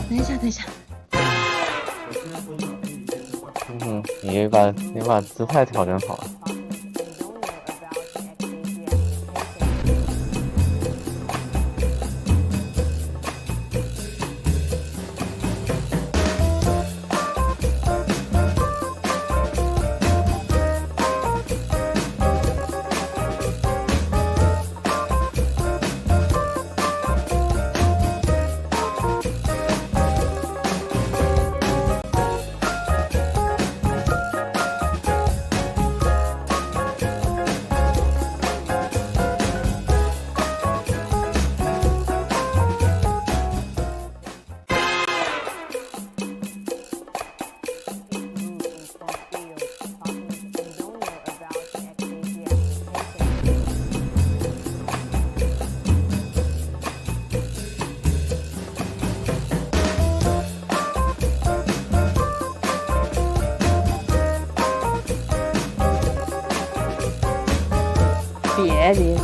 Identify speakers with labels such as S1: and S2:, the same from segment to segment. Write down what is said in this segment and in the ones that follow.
S1: 等一下，等一下。
S2: 你把姿态调整好了。
S1: 别。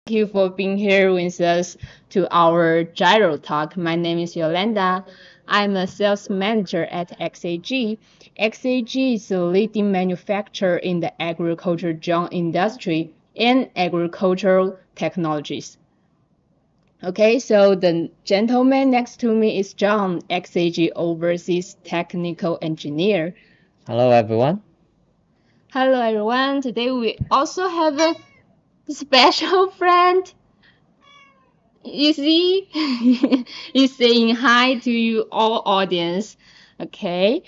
S1: Thank you for being here with us to our Gyro Talk. My name is Yolanda. I'm a sales manager at XAG. XAG is a leading manufacturer in the agriculture drone industry and agricultural technologies. Okay, so the gentleman next to me is John, XAG Overseas Technical Engineer.
S2: Hello, everyone.
S1: Hello, everyone. Today we also have a special friend. You see, he's saying hi to you all audience. Okay.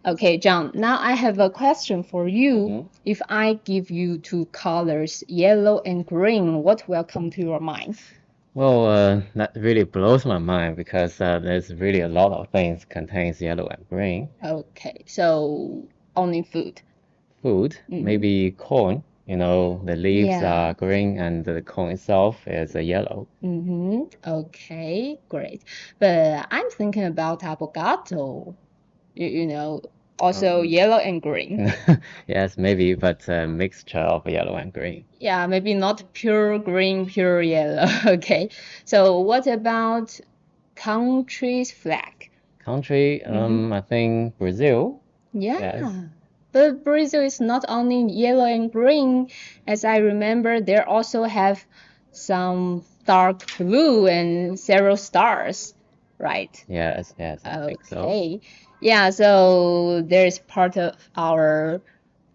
S1: Okay, John, now I have a question for you. If I give you two colors, yellow and green, what will come to your mind?
S2: Well, that really blows my mind because there's really a lot of things contains yellow and green.
S1: Okay, so only food.
S2: Food, maybe corn. You know, the leaves
S1: Yeah.
S2: are green and the corn itself is yellow.
S1: Okay, great. But I'm thinking about avocado. You know, also
S2: Um,
S1: yellow and green.
S2: yes, maybe, but a mixture of yellow and green.
S1: Yeah, maybe not pure green, pure yellow. Okay. So what about country's flag?
S2: Country,
S1: Hmm.
S2: I think Brazil. Yes.
S1: Yeah. But Brazil is not only yellow and green. As I remember, they also have some dark blue and several stars, right?
S2: Yes, yes, I think so.
S1: Okay. Yeah, so there's part of our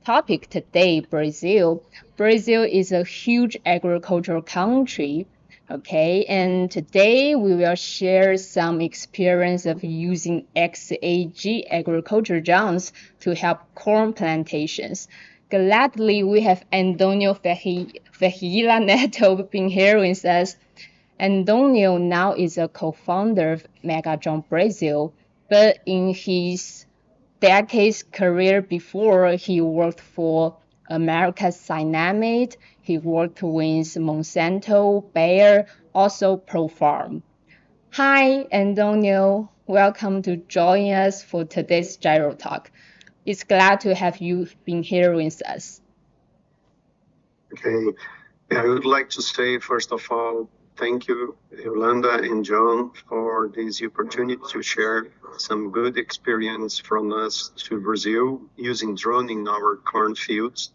S1: topic today, Brazil. Brazil is a huge agricultural country. Okay, and today we will share some experience of using XAG agriculture drones to help corn plantations. Gladly, we have Antonio Ferreira Neto being here with us. Antonio now is a co-founder of Megatron Brazil, but in his decades career before, he worked for America's Dynamite, he worked with Monsanto, Bayer, also ProFarm. Hi, Antonio. Welcome to join us for today's Gyro Talk. It's glad to have you been here with us.
S3: Okay. I would like to say, first of all, thank you, Yolanda and John, for this opportunity to share some good experience from us to Brazil using drone in our cornfields.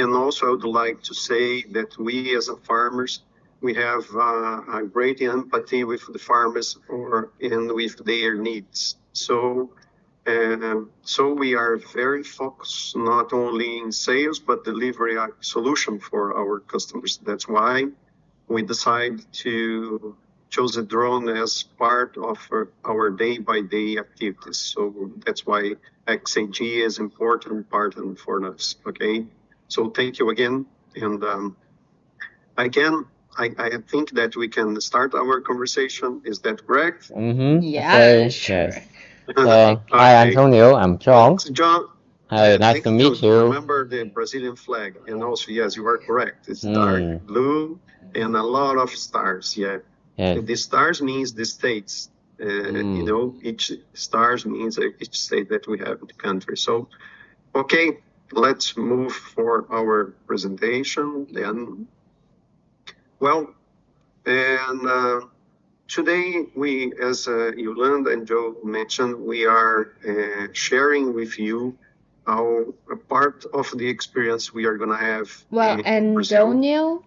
S3: And also, I would like to say that we as a farmers, we have a great empathy with the farmers and with their needs. So we are very focused not only in sales, but delivery a solution for our customers. That's why we decide to choose a drone as part of our day-by-day activities. So that's why XAG is important part for us. Okay. So thank you again. And again, I think that we can start our conversation. Is that correct?
S2: Mm-hmm.
S1: Yeah, sure.
S2: Yes. So, hi
S3: Okay.
S2: Antonio, I'm John.
S3: So John,
S2: Hi, nice
S3: thank
S2: to
S3: you,
S2: meet
S3: John.
S2: you.
S3: Remember the Brazilian flag. And also, yes, you are correct. It's dark blue and a lot of stars. Yeah.
S2: Yes.
S3: The stars means the states. Each stars means each state that we have in the country. So, okay, let's move for our presentation then. Well, and today we, as Yolanda and Joe mentioned, we are sharing with you a part of the experience we are going to have
S1: Well,
S3: in Brazil.
S1: Antonio,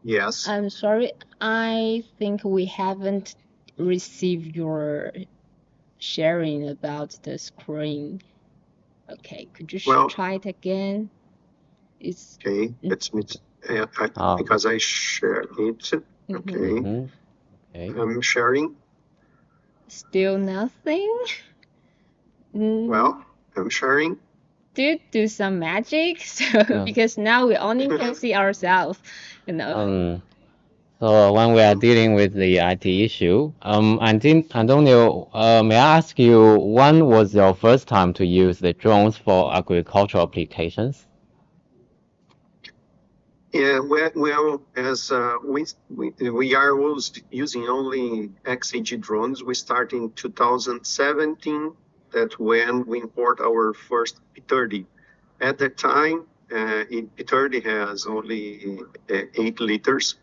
S3: Yes.
S1: I'm sorry, I think we haven't received your sharing about the screen. Okay, could you
S3: Well,
S1: try it again? It's
S3: okay. Let's because I share it. Okay.
S2: Okay.
S3: I'm sharing.
S1: Still nothing.
S3: Well, I'm sharing.
S1: Do some magic, so because now we only can see ourselves,
S2: So when we are dealing with the IT issue, Antonio, may I ask you, when was your first time to use the drones for agricultural applications?
S3: Yeah, well, as we are always using only XAG drones. We start in 2017. That's when we import our first P30. At that time, P30 has only 8 liters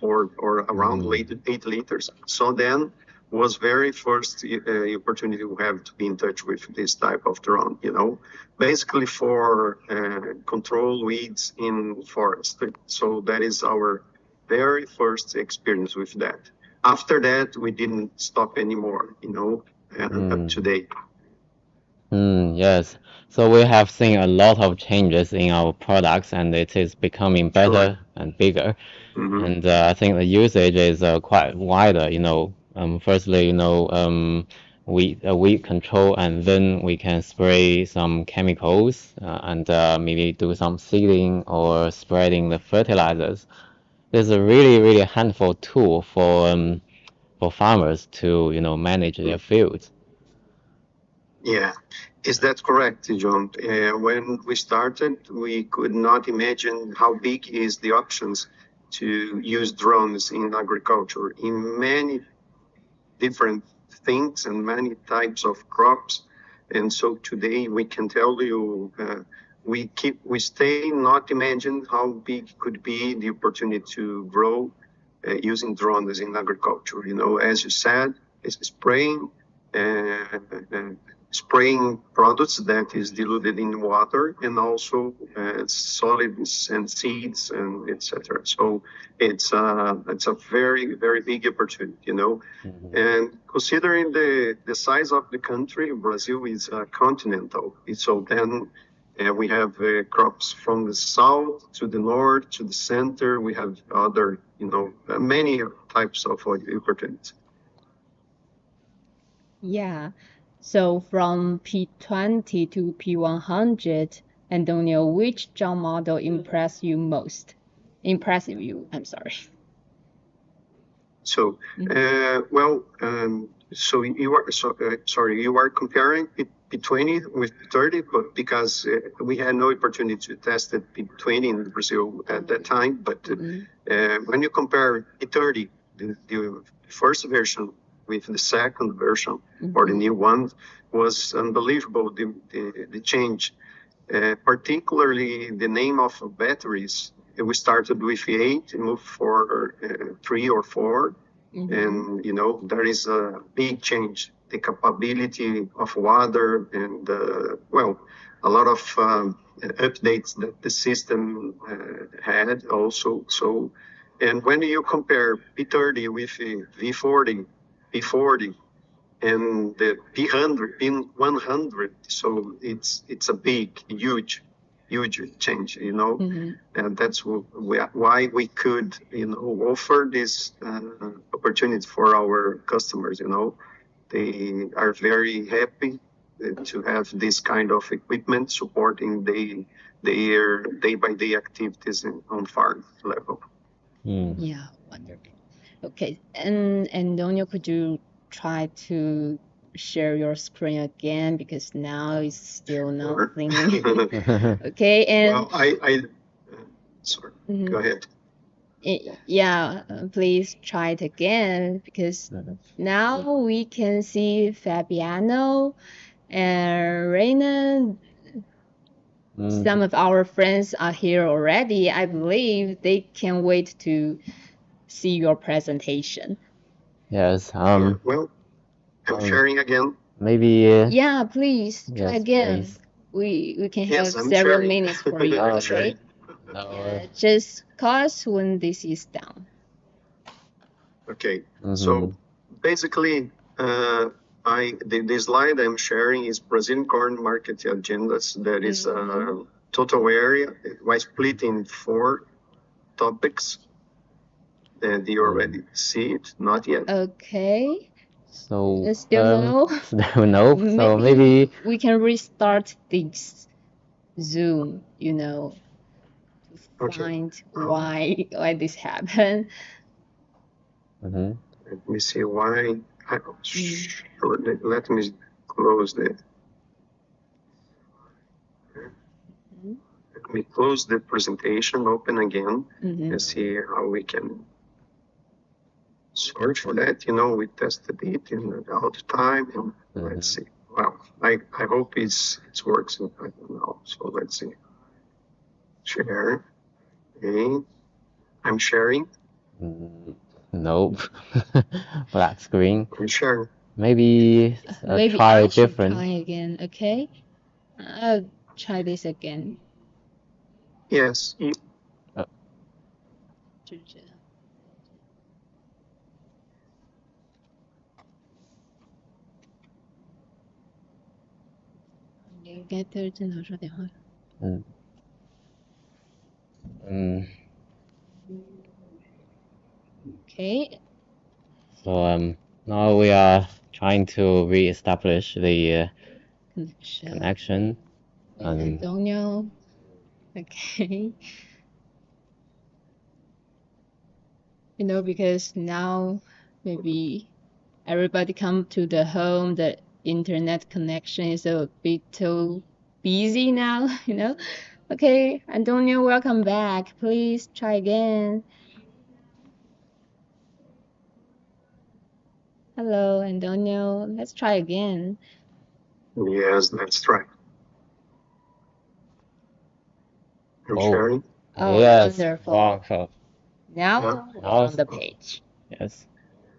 S3: or around 8 liters. So then was very first opportunity we have to be in touch with this type of drone, basically for control weeds in forest. So that is our very first experience with that. After that, we didn't stop anymore, up to date.
S2: Yes. So we have seen a lot of changes in our products, and it is becoming better and bigger. And I think the usage is quite wider. Firstly, we control, and then we can spray some chemicals and maybe do some seeding or spreading the fertilizers. It's a really, really handful tool for farmers to manage their fields.
S3: Yeah, is that correct, John? When we started, we could not imagine how big is the options to use drones in agriculture in many different things and many types of crops. And so today we can tell you, we stay not imagine how big could be the opportunity to grow using drones in agriculture. You know, as you said, it's uh, uh, spraying products that is diluted in water, and also solids and seeds and etc. So it's a very very big opportunity, you know. And considering the size of the country, Brazil is continental. So then we have crops from the south to the north to the center. We have other, you know, many types of opportunities.
S1: Yeah. So from P20 to P100, Antonio, which job model impressed you most? Impressive you, I'm sorry.
S3: So, so you are sorry, you are comparing P20 with P30, but because we had no opportunity to test it P20 in Brazil at that time. But when you compare P30, the first version with the second version or the new one, was unbelievable. The change, particularly the name of batteries. We started with 8 and moved for 3 or 4. And, you know, there is a big change. The capability of water and, a lot of updates that the system had also. So, and when you compare P30 with V40, P40, and the P100, P100, so it's a big, huge change, you know. And that's why we could, you know, offer this opportunity for our customers. You know, they are very happy to have this kind of equipment supporting their day-by-day activities on farm level.
S1: Yeah, wonderful. Okay, and Antonio, could you try to share your screen again, because now it's still nothing. Okay, and
S3: Well, sorry, go ahead.
S1: Yeah, please try it again, because now we can see Fabiano and Reina. Some of our friends are here already. I believe they can't wait to see your presentation.
S2: Yes.
S3: Well, I'm sharing again.
S2: Maybe.
S1: Yeah, please try
S2: Yes,
S1: again.
S2: please.
S1: We can
S3: Yes,
S1: have
S3: I'm
S1: several
S3: sharing.
S1: minutes for you.
S3: I'm
S1: Okay.
S3: sharing.
S1: Just pause when this is down.
S3: Okay. So basically, the slide I'm sharing is Brazilian corn market agendas. That is total area. It was split in 4 topics. And you already see it? Not yet.
S1: Okay.
S2: So
S1: Still no.
S2: still no. So
S1: Maybe
S2: maybe
S1: we can restart this Zoom, you know, to find why this happened.
S3: Let me see why. Let me close the. Let me close the presentation, open again, and see how we can. Sorry for that. You know, we tested it in all the time, and let's see. Well, I hope it works. I don't know. So let's see. Share. Okay. I'm sharing.
S2: nope. Black screen.
S3: I'm sharing.
S2: Maybe
S1: Maybe
S2: try
S1: I should
S2: different.
S1: try again. Okay. I'll try this again.
S3: Yes.
S1: Okay.
S2: So now we are trying to re-establish the connection.
S1: Antonio. Okay. You know, because now maybe everybody come to the home, the internet connection is a bit too busy now, you know. Okay, Antonio, welcome back. Please try again. Hello, Antonio. Let's try again.
S3: Yes, that's right. I'm
S2: Oh,
S3: sharing.
S1: Oh,
S2: yes.
S1: wonderful.
S2: Wow.
S3: Yeah,
S1: Now we're
S2: Now,
S1: on the page.
S2: yes.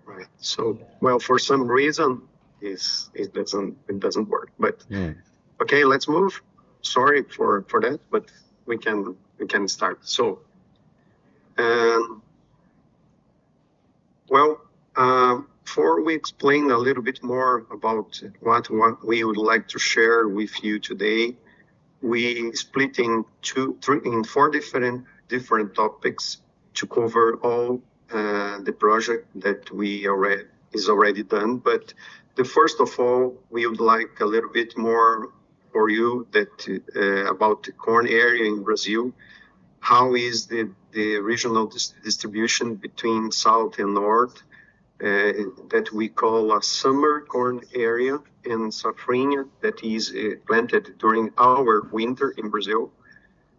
S3: right. So, well, for some reason, it doesn't work. But
S2: Hmm.
S3: okay, let's move. Sorry for that, but we can start. So, um, well, before we explain a little bit more about what we would like to share with you today, we split in four different topics to cover all the project that we already is already done. But the first of all, we would like a little bit more for you that about the corn area in Brazil. How is the regional distribution between south and north? That we call a summer corn area, and safrinha that is planted during our winter in Brazil.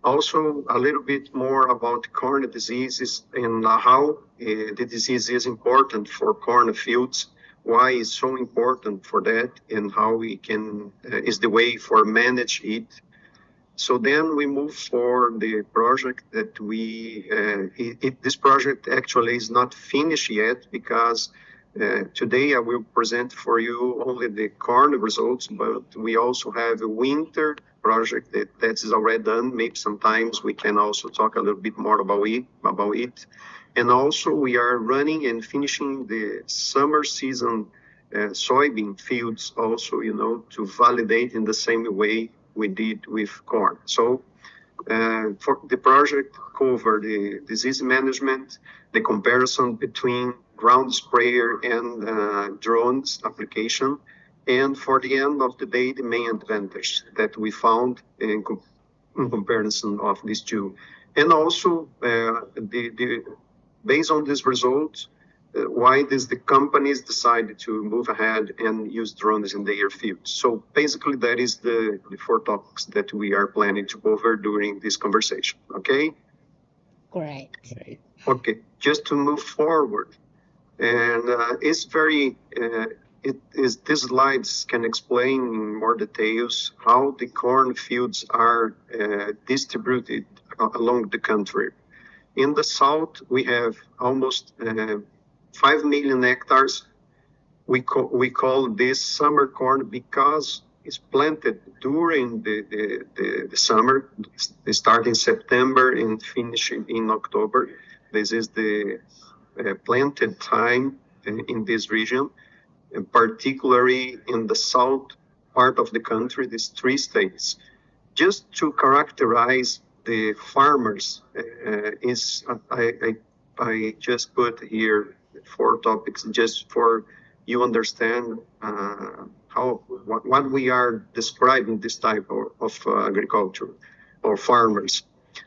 S3: Also, a little bit more about corn diseases and how the disease is important for corn fields, why it's so important for that, and how we can is the way for manage it. So then we move for the project that this project actually is not finished yet because today I will present for you only the corn results, but we also have a winter project that is already done. Maybe sometimes we can also talk a little bit more about it. And also we are running and finishing the summer season soybean fields also, to validate in the same way we did with corn. So for the project cover the disease management, the comparison between ground sprayer and drones application, and for the end of the day, the main advantage that we found in comparison of these two. And also, based on these results, why does the companies decided to move ahead and use drones in their fields? So basically, that is the four topics that we are planning to cover during this conversation. Okay?
S1: Great.
S2: Great.
S3: Okay, just to move forward. And it's very, it is these slides can explain in more details how the corn fields are distributed along the country. In the south, we have almost 5 million hectares. We call this summer corn because it's planted during the summer, starting September and finishing in October. This is the planted time in this region, and particularly in the south part of the country, these three states. Just to characterize the farmers, I just put here four topics just for you understand what we are describing this type of agriculture or farmers.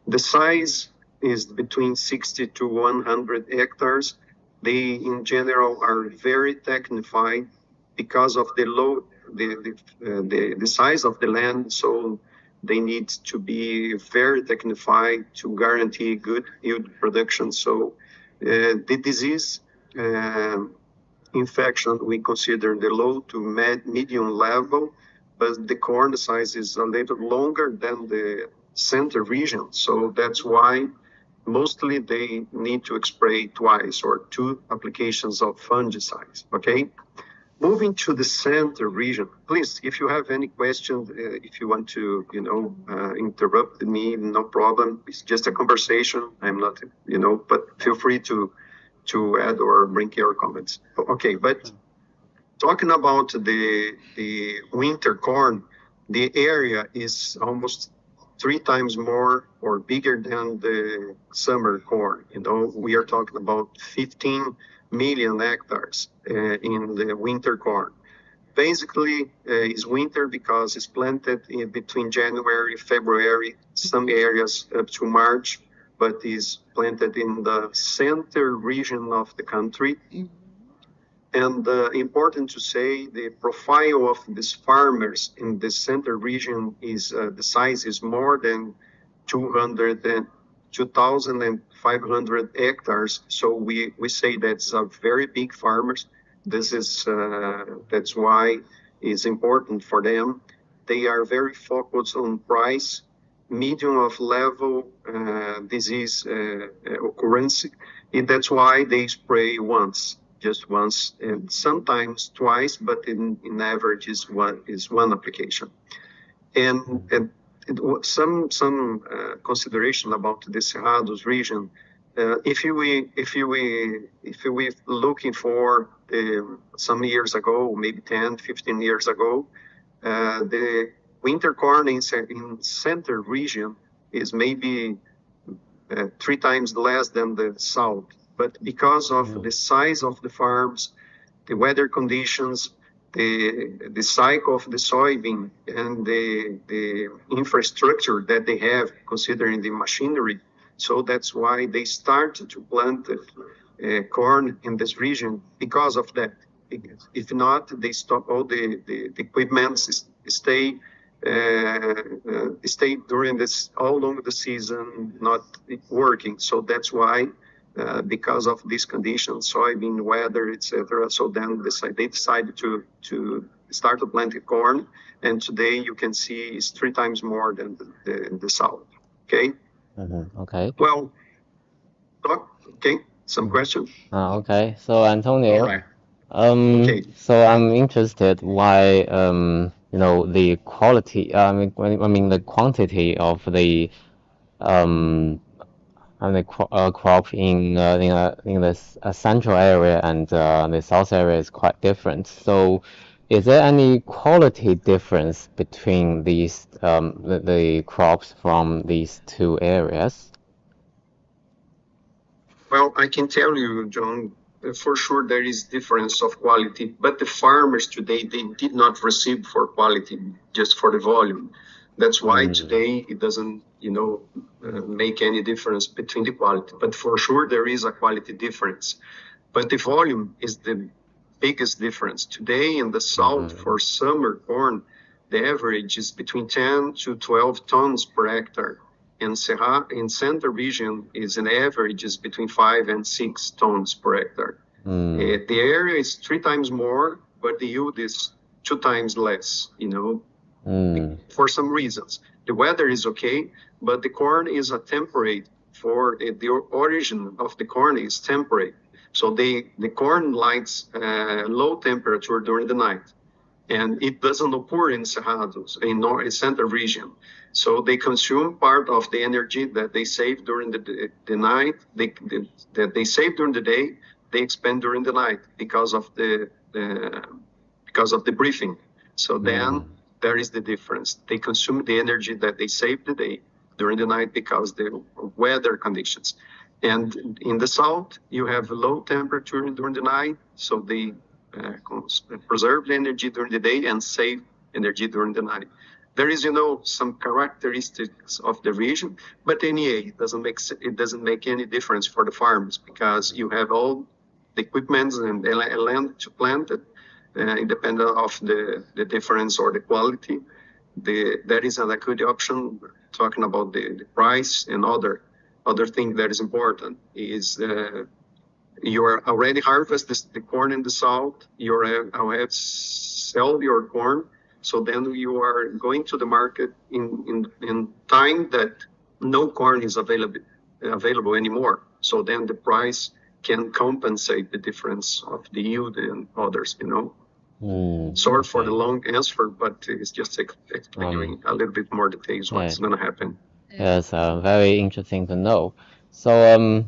S3: The size is between 60 to 100 hectares. They, in general, are very technified because of the low the size of the land. So they need to be very technified to guarantee good yield production. So the disease infection we consider the low to medium level, but the corn size is a little longer than the center region. So that's why mostly they need to spray twice or two applications of fungicides. Okay. Moving to the center region, please, if you have any questions, if you want to, interrupt me, no problem. It's just a conversation. I'm not, but feel free to add or bring your comments. Okay, but talking about the winter corn, the area is almost three times more or bigger than the summer corn. We are talking about 15 million hectares in the winter corn. Basically, it's winter because it's planted in between January, February, some areas up to March, but is planted in the center region of the country. And important to say, the profile of these farmers in the center region is the size is more than 200 and 2,500 hectares. So we say that's a very big farmers. This is that's why is important for them. They are very focused on price, medium of level disease occurrence. And that's why they spray once, just once, and sometimes twice, but in average is one application. And some consideration about the Cerrados region. If we looking for some years ago, maybe 10, 15 years ago, the winter corn in center region is maybe 3 times less than the south. But because of the size of the farms, the weather conditions, the cycle of the soybean, and the infrastructure that they have, considering the machinery, so that's why they started to plant corn in this region because of that. If not, they stop all the equipment stay during this all along the season not working. So that's why because of these conditions, soybean, weather, etc. So then they decided to start to plant corn, and today you can see it's 3 times more than the south. Okay.
S2: Okay.
S3: Well, okay. Some question.
S2: Okay. So Antonio,
S3: All right. Okay.
S2: so I'm interested why the quality, I mean the quantity of the crop in the central area and the south area is quite different. So, is there any quality difference between these the crops from these two areas?
S3: Well, I can tell you, John, for sure there is difference of quality, but the farmers today, they did not receive for quality, just for the volume. That's why today it doesn't, make any difference between the quality. But for sure there is a quality difference. But the volume is the biggest difference. Today in the south, for summer corn, the average is between 10 to 12 tons per hectare. In center region is an average is between 5 and 6 tons per hectare. The area is 3 times more, but the yield is 2 times less, for some reasons. The weather is okay, but the corn is a temperate the origin of the corn is temperate. So the corn likes low temperature during the night, and it doesn't occur in Cerrados, in center region. So they consume part of the energy that they save during the night, that they save during the day, they expend during the night because of the briefing. So then there is the difference. They consume the energy that they save the day during the night because the weather conditions. And in the south, you have low temperature during the night, so they preserve the energy during the day and save energy during the night. There is, some characteristics of the region, but anyway, it doesn't make any difference for the farmers because you have all the equipment and the land to plant it, independent of the difference or the quality. That is a good option. Talking about the price and other thing that is important is you are already harvested the corn in the south. You have sell your corn, so then you are going to the market in time that no corn is available anymore. So then the price can compensate the difference of the yield and others. Sorry for the long answer, but it's just explaining a little bit more details what's going to happen.
S2: Yes, very interesting to know. So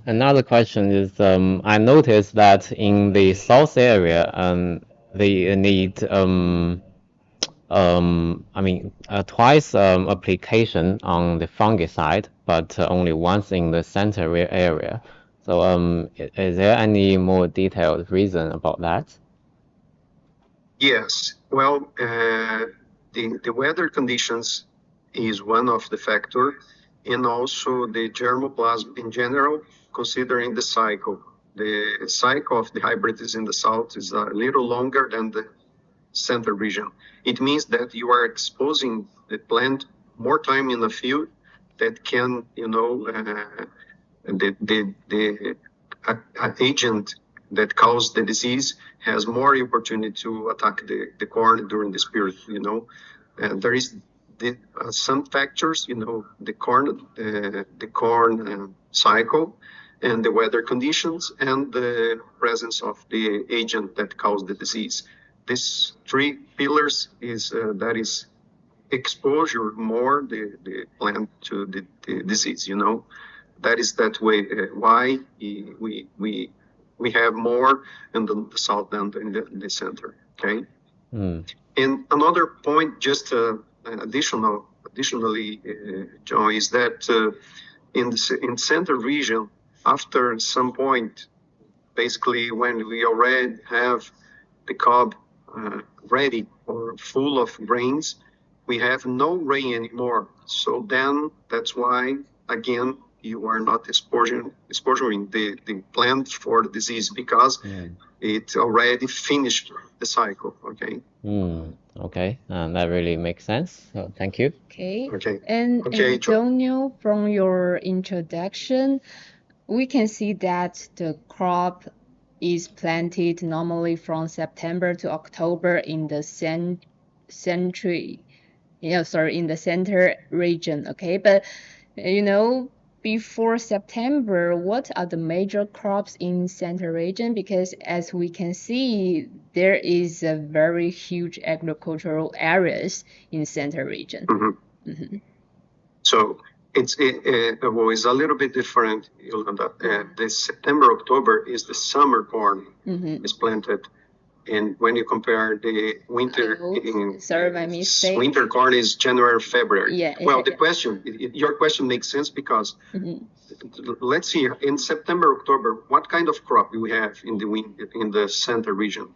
S2: another question is, I noticed that in the south area, they need twice application on the fungicide, but only once in the center area. So is there any more detailed reason about that?
S3: Yes. Well, the weather conditions is one of the factor, and also the germplasm in general, considering the cycle. The cycle of the hybrids in the south is a little longer than the center region. It means that you are exposing the plant more time in the field that can, the agent that cause the disease has more opportunity to attack the corn during this period, And there is some factors, the corn cycle and the weather conditions and the presence of the agent that cause the disease. These three pillars that is exposure more the plant to the disease, That is that way why we have more in the south than in the center, okay? And another point, just additionally, John, is that in center region, after some point, basically when we already have the cob ready or full of grains, we have no rain anymore. So then that's why, again, you are not exposing the plant for the disease because it already finished the cycle, okay?
S2: Okay, that really makes sense. So thank you.
S1: Okay.
S3: Okay.
S1: And
S3: Okay,
S1: Antonio, from your introduction, we can see that the crop is planted normally from September to October in the in the center region. Okay, but before September, what are the major crops in center region? Because as we can see, there is a very huge agricultural areas in center region.
S3: So it's a little bit different, Yolanda. The September, October is the summer corn is planted. And when you compare the winter,
S1: sorry, my mistake.
S3: Winter corn is January, February.
S1: Yeah.
S3: Well, your question makes sense because let's see, in September, October, what kind of crop do we have in the center region?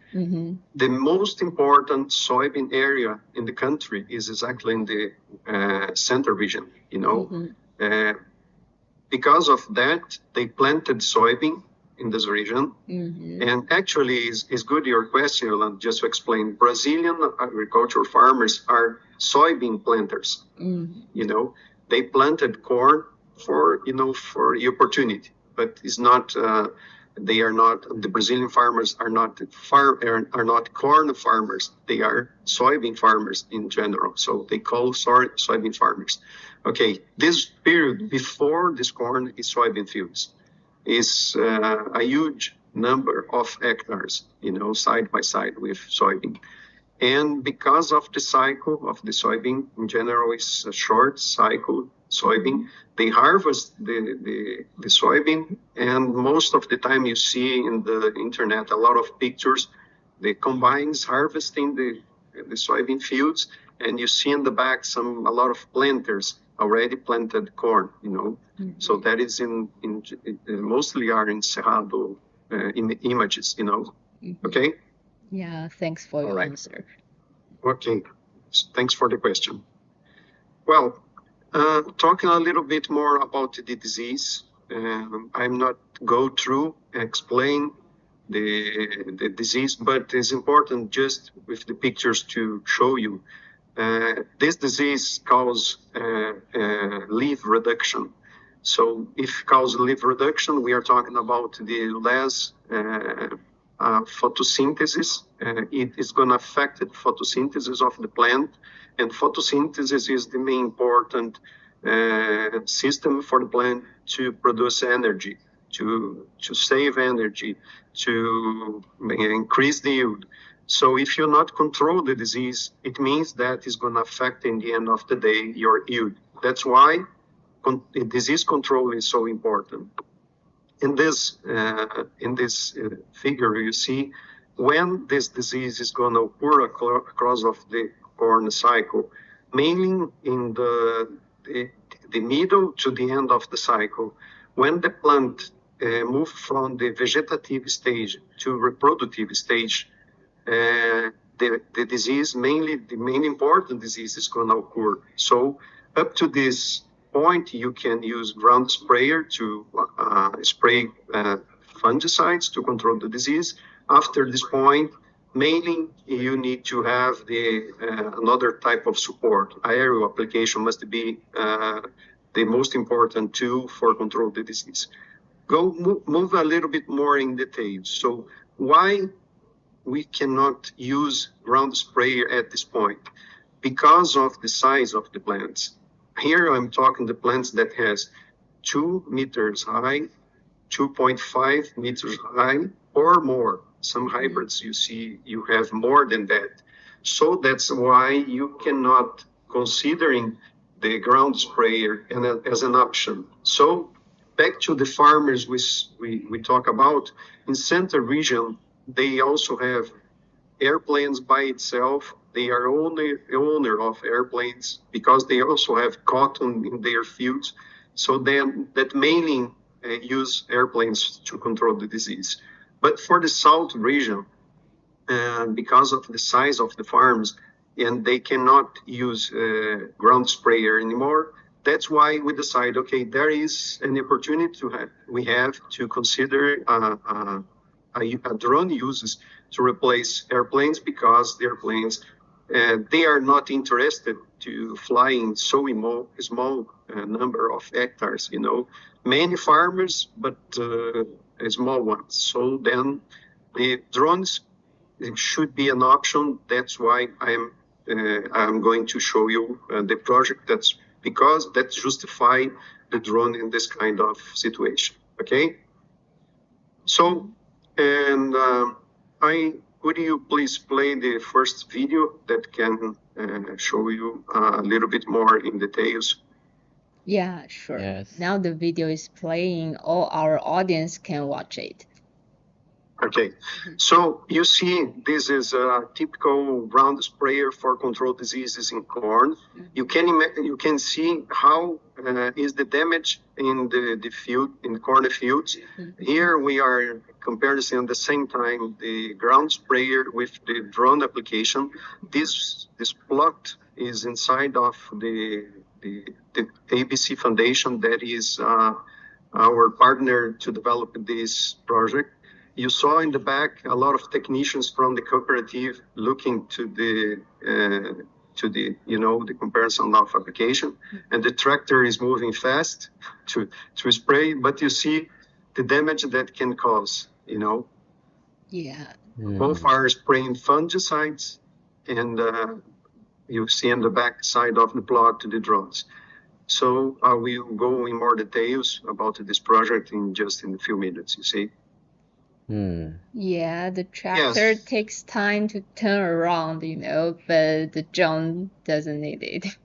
S3: The most important soybean area in the country is exactly in the center region. Because of that, they planted soybean in this region. And actually, it's good your question, Yolanda, just to explain. Brazilian agricultural farmers are soybean planters. They planted corn for the opportunity, but it's not. They are not. The Brazilian farmers are not corn farmers. They are soybean farmers in general. So they call soybean farmers. Okay, this period before this corn is soybean fields is a huge number of hectares, side by side with soybean. And because of the cycle of the soybean, in general, it's a short cycle soybean. They harvest the soybean, and most of the time you see in the internet a lot of pictures. The combines harvesting the soybean fields, and you see in the back a lot of planters already planted corn. So that is mostly are in Cerrado images. Okay.
S1: Yeah. Thanks for your answer.
S3: Okay, thanks for the question. Well, talking a little bit more about the disease, I'm not go through explain the disease, but it's important just with the pictures to show you. This disease causes leaf reduction. So if cause leaf reduction, we are talking about the less photosynthesis. It is going to affect the photosynthesis of the plant, and photosynthesis is the main important system for the plant to produce energy, to save energy, to increase the yield. So if you not control the disease, it means that it's going to affect in the end of the day your yield. That's why disease control is so important. In this figure, you see when this disease is going to occur across of the corn cycle, mainly in the middle to the end of the cycle, when the plant moves from the vegetative stage to reproductive stage, the disease, mainly the main important disease, is going to occur. So up to this point, you can use ground sprayer to spray fungicides to control the disease. After this point, mainly you need to have another type of support. Aerial application must be the most important tool for control the disease. move a little bit more in detail. So why we cannot use ground sprayer at this point? Because of the size of the plants. Here I'm talking the plants that has 2 meters high, 2.5 meters high, or more. Some hybrids you see you have more than that. So that's why you cannot considering the ground sprayer as an option. So back to the farmers we talk about, in center region, they also have airplanes by itself. They are only owner of airplanes because they also have cotton in their fields. So then that mainly use airplanes to control the disease. But for the south region, because of the size of the farms, and they cannot use ground sprayer anymore. That's why we decide, okay, there is an opportunity we have to consider a drone uses to replace airplanes because the airplanes they are not interested to fly in so small number of hectares. Many farmers, but small ones. So then the drones it should be an option. That's why I'm going to show you the project. That's because that justify the drone in this kind of situation. Okay. So, and could you please play the first video that can show you a little bit more in details?
S1: Yeah, sure.
S2: Yes.
S1: Now the video is playing. All our audience can watch it.
S3: Okay, so you see, this is a typical ground sprayer for control diseases in corn. You can see how is the damage in the field, in the corn fields. Here we are comparison at the same time the ground sprayer with the drone application. This plot is inside of the ABC Foundation that is our partner to develop this project. You saw in the back a lot of technicians from the cooperative looking to the the comparison of application, and the tractor is moving fast to spray, but you see the damage that can cause.
S1: Yeah.
S3: Both are spraying fungicides, and you see on the back side of the plot the drones. So I will go in more details about this project in a few minutes. You see.
S1: Yeah, the tractor takes time to turn around, but the drone doesn't need it.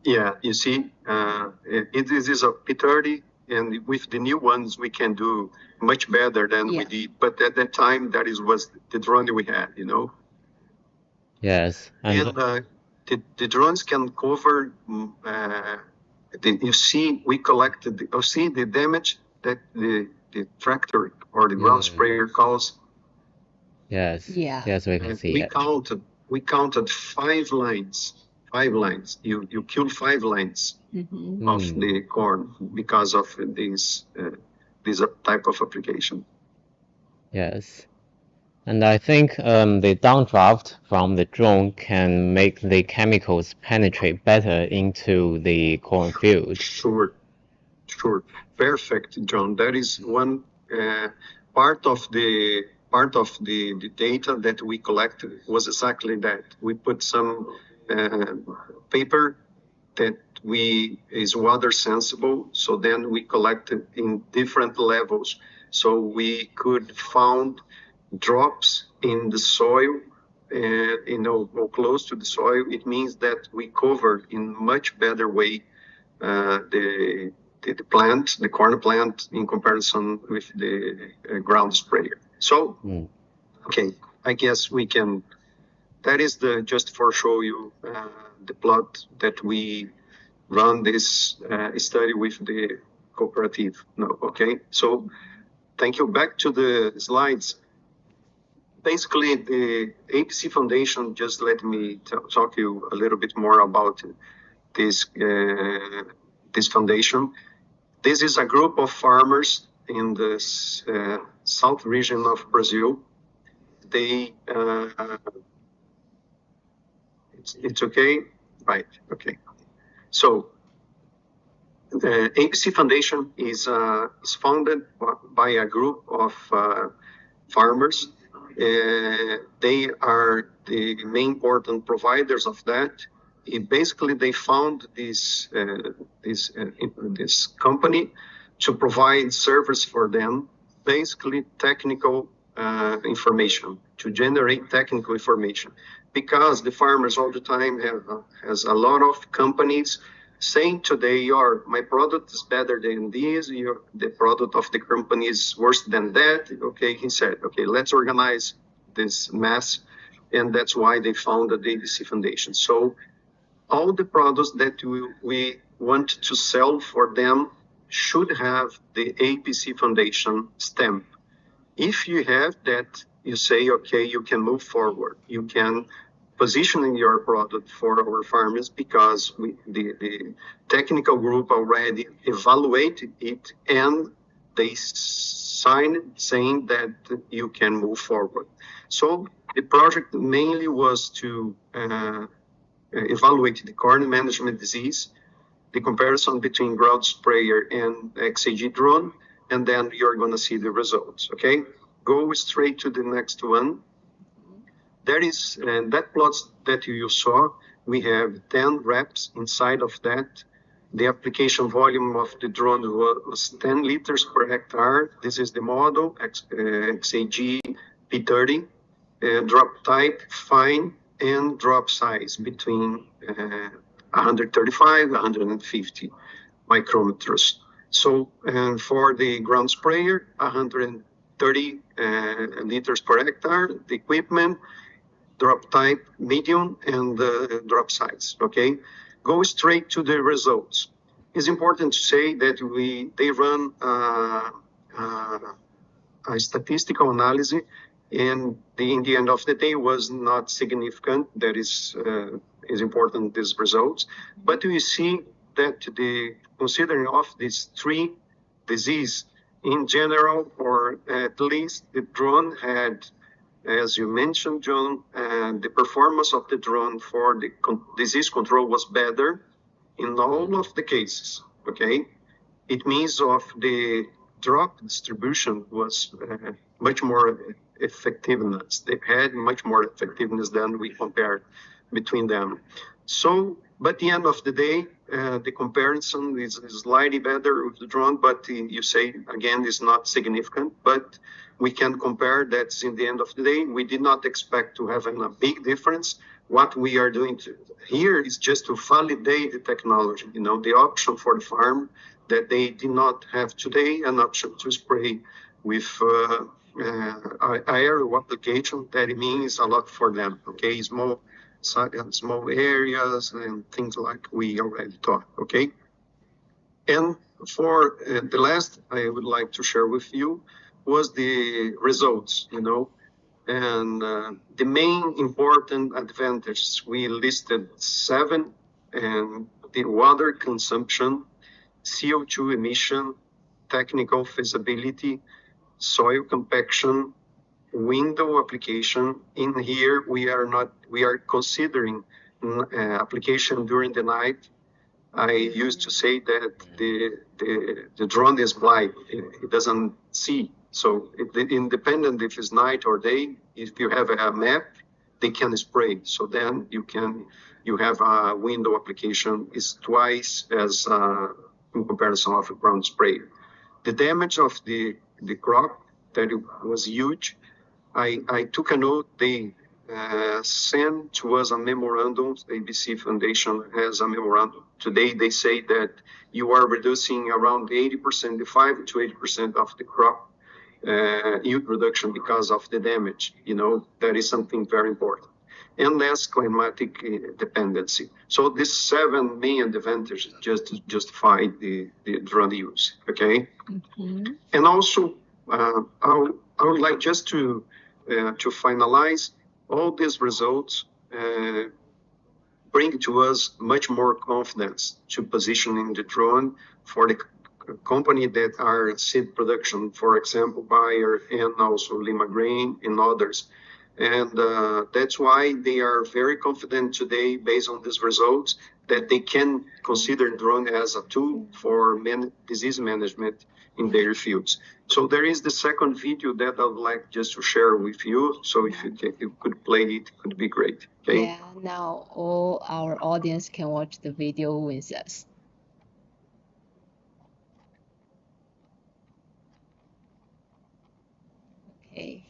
S3: Yeah, you see, it is a P30, and with the new ones, we can do much better than we did. But at that time, was the drone we had.
S2: Yes.
S3: And the drones can cover. You see, we collected. You see the damage that the tractor or the ground sprayer caused.
S2: Yes.
S1: Yeah.
S2: Yes, we can see it.
S3: We counted 5 lines. 5 lines. You killed 5 lines of the corn because of this type of application.
S2: Yes. And I think the downdraft from the drone can make the chemicals penetrate better into the cornfield.
S3: Sure. Perfect, John. That is one part of the data that we collected was exactly that. We put some paper that is water sensible. So then we collected in different levels. So we could found drops in the soil, or close to the soil. It means that we cover in much better way the plant, the corn plant, in comparison with the ground sprayer. So, okay, I guess we can. That is just for show you the plot that we run this study with the cooperative. No, okay. So, thank you. Back to the slides. Basically, the ABC Foundation just let me talk you a little bit more about this foundation. This is a group of farmers in the south region of Brazil. They, it's okay, right? Okay. So The ABC Foundation is founded by a group of farmers. They are the main important providers of that. Basically, they found this company to provide service for them, basically technical information, to generate technical information, because the farmers all the time has a lot of companies saying today, my product is better than this, the product of the company is worse than that. Okay, he said, okay, let's organize this mess. And that's why they founded the ABC Foundation. So all the products that we want to sell for them should have the ABC Foundation stamp. If you have that, you say, okay, you can move forward. You can position your product for our farmers because the technical group already evaluated it and they signed saying that you can move forward. So the project mainly was to evaluate the corn management disease, the comparison between ground sprayer and XAG drone, and then you're going to see the results. Okay, go straight to the next one. There is that plots that you saw. We have 10 reps inside of that. The application volume of the drone was 10 liters per hectare. This is the model XAG P30. Drop type fine and drop size between 135 150 micrometers. So for the ground sprayer, 130 liters per hectare. The equipment, drop type medium, and drop size. Okay, go straight to the results. It's important to say that they run a statistical analysis, and in the end of the day was not significant. That is important, these results. But we see that considering of these three diseases in general, or at least the drone had, as you mentioned, John, the performance of the drone for the disease control was better in all of the cases. Okay, it means of the drop distribution was much more effectiveness. They had much more effectiveness than we compared between them. So, but at the end of the day, the comparison is slightly better with the drone, but you say, again, is not significant, but we can compare that in the end of the day. We did not expect to have a big difference. What we are doing here is just to validate the technology, the option for the farm that they did not have today, an option to spray with aerial application. That means a lot for them, okay? Small areas and things like we already talked, okay? And for the last, I would like to share with you was the results, and the main important advantages, we listed 7, and the water consumption, CO2 emission, technical feasibility, soil compaction, window application. In here, we are considering application during the night. I used to say that the drone is blind; it doesn't see. So independent if it's night or day, if you have a map, they can spray. So then you have a window application is twice as in comparison of a ground spray. The damage of the crop, that it was huge. I took a note. They sent to us a memorandum. The ABC Foundation has a memorandum. Today they say that you are reducing around 80%, 5 to 80% of the crop yield reduction because of the damage. That is something very important. And less climatic dependency. So these 7 main advantages just to justify the drone use, okay? Mm-hmm. And also, I would like just to finalize all these results, bring to us much more confidence to positioning the drone for the company that are seed production, for example, Bayer and also Lima Grain and others. And that's why they are very confident today based on these results that they can consider drone as a tool for disease management in their fields. So there is the second video that I would like just to share with you. So if you could play it, it could be great. Okay.
S1: Yeah, now all our audience can watch the video with us. Okay.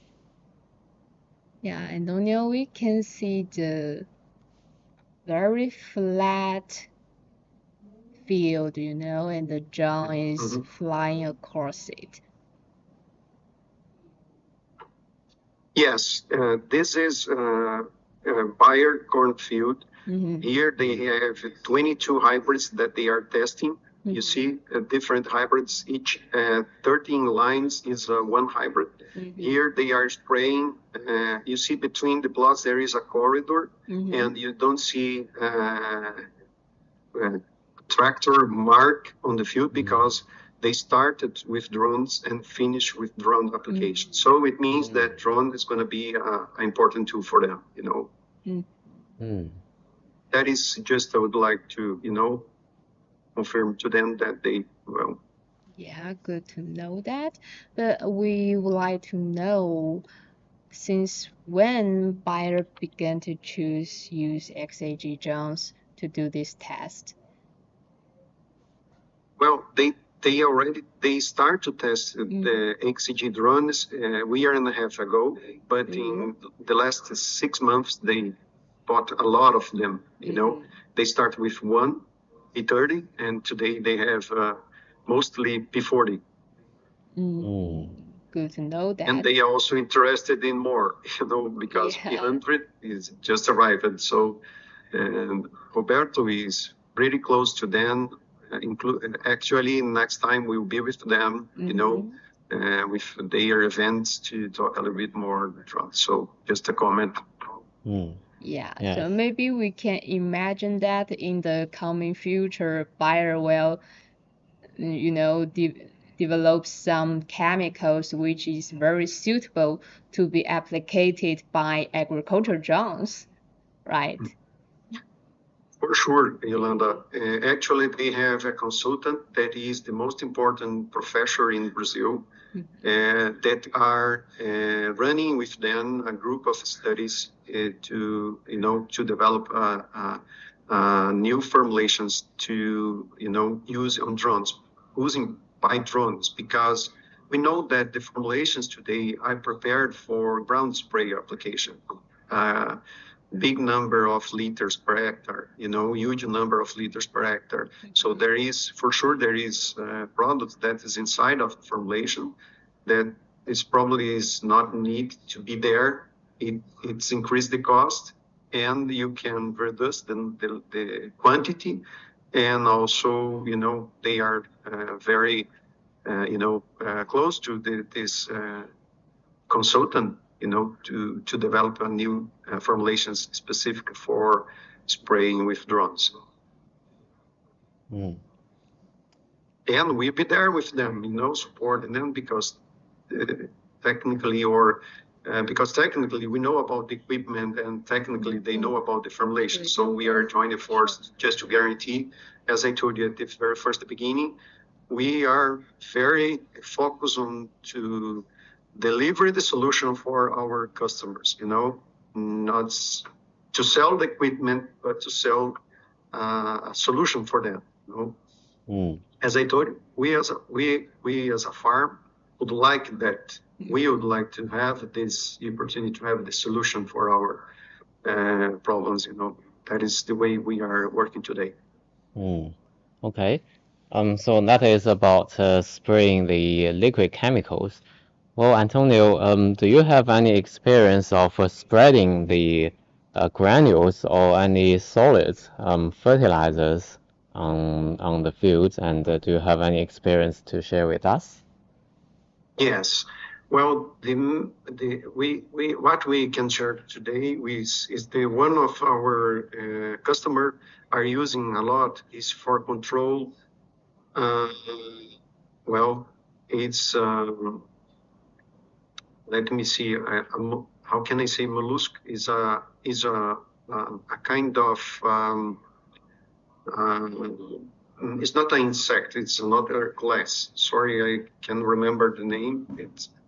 S1: Yeah, Antonio, we can see the very flat field, and the drone is flying across it.
S3: Yes, this is Bayer cornfield. Here they have 22 hybrids that they are testing. You see different hybrids, each 13 lines is one hybrid. Here they are spraying. You see between the plots there is a corridor, and you don't see tractor mark on the field because they started with drones and finished with drone application. So it means that drone is going to be an important tool for them, That is just, I would like to, confirm to them that they,
S1: Yeah, good to know that. But we would like to know, since when Bayer began to use XAG drones to do this test?
S3: Well, they start to test the XCG drones a year and a half ago, but in the last 6 months they bought a lot of them. They start with one P30, and today they have mostly P40.
S1: Good to know that.
S3: And they are also interested in more, because P100 is just arrived. So, and Roberto is pretty close to them. Actually, next time we will be with them, with their events to talk a little bit more. So, just a comment.
S1: Yeah, so maybe we can imagine that in the coming future, Bayer will, develop some chemicals which is very suitable to be applied by agriculture drones, right?
S3: For sure, Yolanda. Actually, they have a consultant that is the most important professor in Brazil that are running with them a group of studies to develop new formulations to use on drones, using by drones, because we know that the formulations today are prepared for ground spray application. Big number of liters per hectare, huge number of liters per hectare. So there is, for sure, there is product that is inside of the formulation that is probably is not need to be there. It's increased the cost, and you can reduce the quantity, and also, they are very, close to this consultant, to develop a new formulations specific for spraying with drones. And we'll be there with them, supporting them because technically we know about the equipment, and technically they know about the formulation. So we are joining forces just to guarantee, as I told you at the very first beginning, we are very focused on to deliver the solution for our customers, not to sell the equipment, but to sell a solution for them. As I told you, we as a farm would like that. We would like to have this opportunity to have the solution for our problems. That is the way we are working today.
S2: Okay. So that is about spraying the liquid chemicals. Well, Antonio, do you have any experience of spreading the granules or any solids fertilizers on the fields, and do you have any experience to share with us?
S3: Yes. Well, what we can share today is the one of our customer are using a lot is for control. Well, it's let me see. How can I say? Mollusk is a kind of It's not an insect, it's another class. Sorry, I can't remember the name.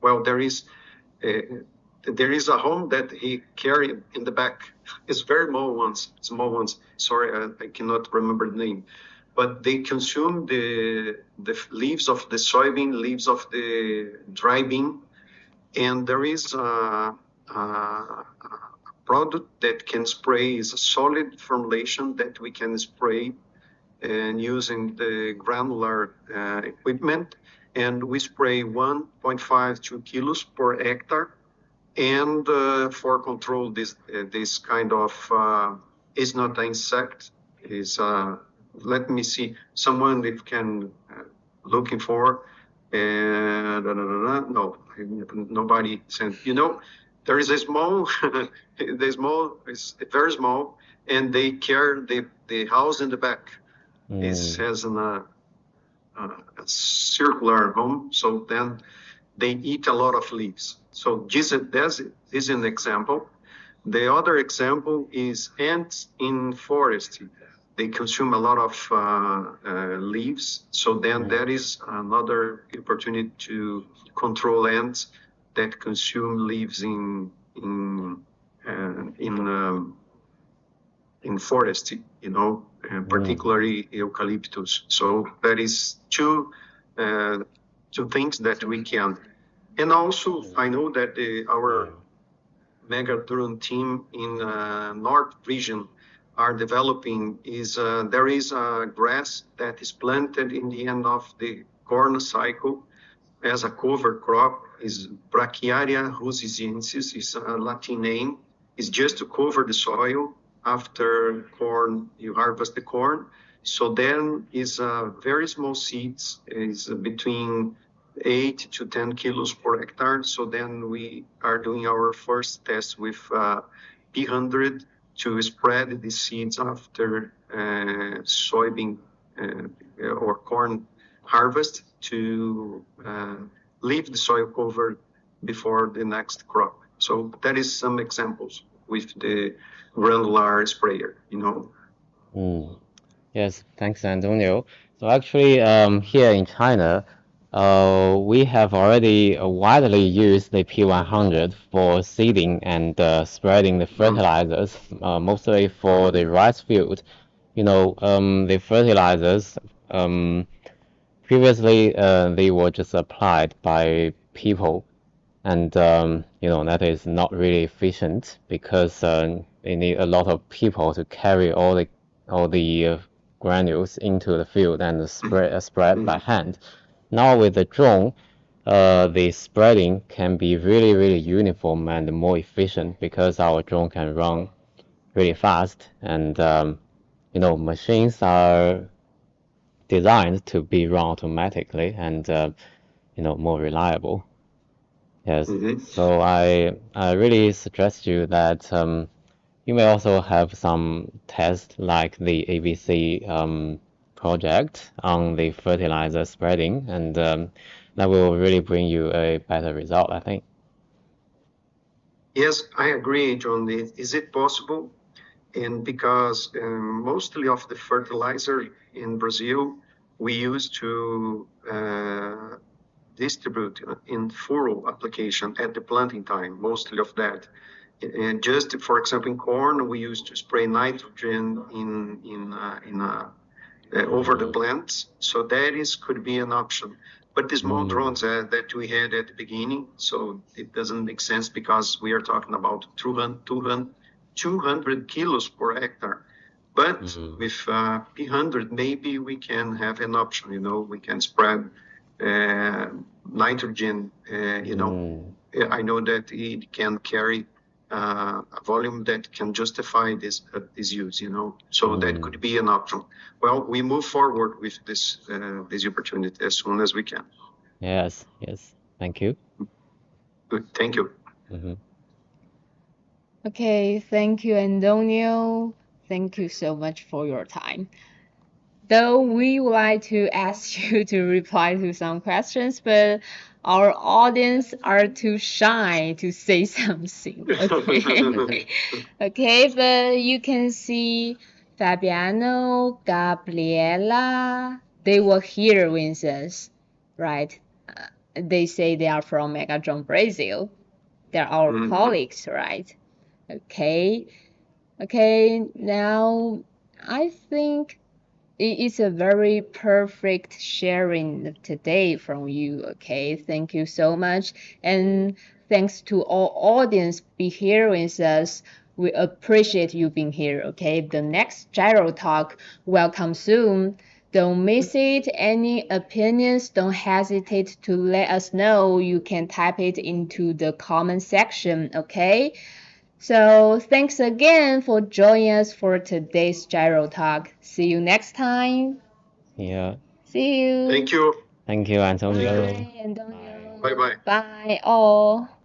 S3: Well, there is a home that he carried in the back. It's very small ones. Sorry, I cannot remember the name. But they consume the leaves of the soybean, leaves of the dry bean, and there is a product that can spray. Is a solid formulation that we can spray and using the granular equipment, and we spray 1.5 kilos per hectare. And for control this kind of is not an insect, is let me see someone that can looking for and no, nobody sent. There is a small the small is very small, and they care the house in the back. It has a circular home, so then they eat a lot of leaves. So this is an example. The other example is ants in forest. They consume a lot of leaves. So then that is another opportunity to control ants that consume leaves in forest, particularly eucalyptus. So that is two things that we can. And also, I know that our Megatron team in North region are developing there is a grass that is planted in the end of the corn cycle as a cover crop, is Brachiaria rusiensis, is a Latin name. It's just to cover the soil after corn, you harvest the corn. So then is very small seeds, is between 8 to 10 kilos per hectare. So then we are doing our first test with P100 to spread the seeds after soybean or corn harvest to leave the soil covered before the next crop. So that is some examples with the granular sprayer.
S2: Yes, thanks, Antonio. So actually, here in China, we have already widely used the P100 for seeding and spreading the fertilizers, mostly for the rice field. The fertilizers, previously, they were just applied by people, and that is not really efficient because they need a lot of people to carry all the granules into the field and spread by hand. Now with the drone, the spreading can be really, really uniform and more efficient because our drone can run really fast, and machines are designed to be run automatically and more reliable. Yes. So I really suggest you that you may also have some tests like the ABC project on the fertilizer spreading, and that will really bring you a better result, I think.
S3: Yes, I agree, John. Is it possible? And because mostly of the fertilizer in Brazil, we used to distribute in furrow application at the planting time, mostly of that. And just for example, in corn, we used to spray nitrogen over the plants. So that could be an option. But the small drones that we had at the beginning, so it doesn't make sense because we are talking about 200 kilos per hectare. But with P100, maybe we can have an option, we can spread nitrogen, I know that it can carry a volume that can justify this use, so that could be an option. Well, we move forward with this opportunity as soon as we can.
S2: Yes, thank you.
S3: Good, thank you.
S1: Okay, thank you, Antonio. Thank you so much for your time. Though we would like to ask you to reply to some questions, but our audience are too shy to say something. Okay, okay, but you can see Fabiano, Gabriela, they were here with us, right? They say they are from Megatron Brazil. They're our colleagues, right? Okay. Okay, now I think it is a very perfect sharing today from you. Okay, thank you so much. And thanks to all audience be here with us. We appreciate you being here. Okay, the next Gyro Talk will come soon. Don't miss it. Any opinions, don't hesitate to let us know. You can type it into the comment section. Okay. So thanks again for joining us for today's Gyro Talk. See you next time.
S2: Yeah.
S1: See you.
S3: Thank you.
S2: Thank you, Antonio.
S1: Bye, Antonio.
S3: Bye bye.
S1: Bye, all.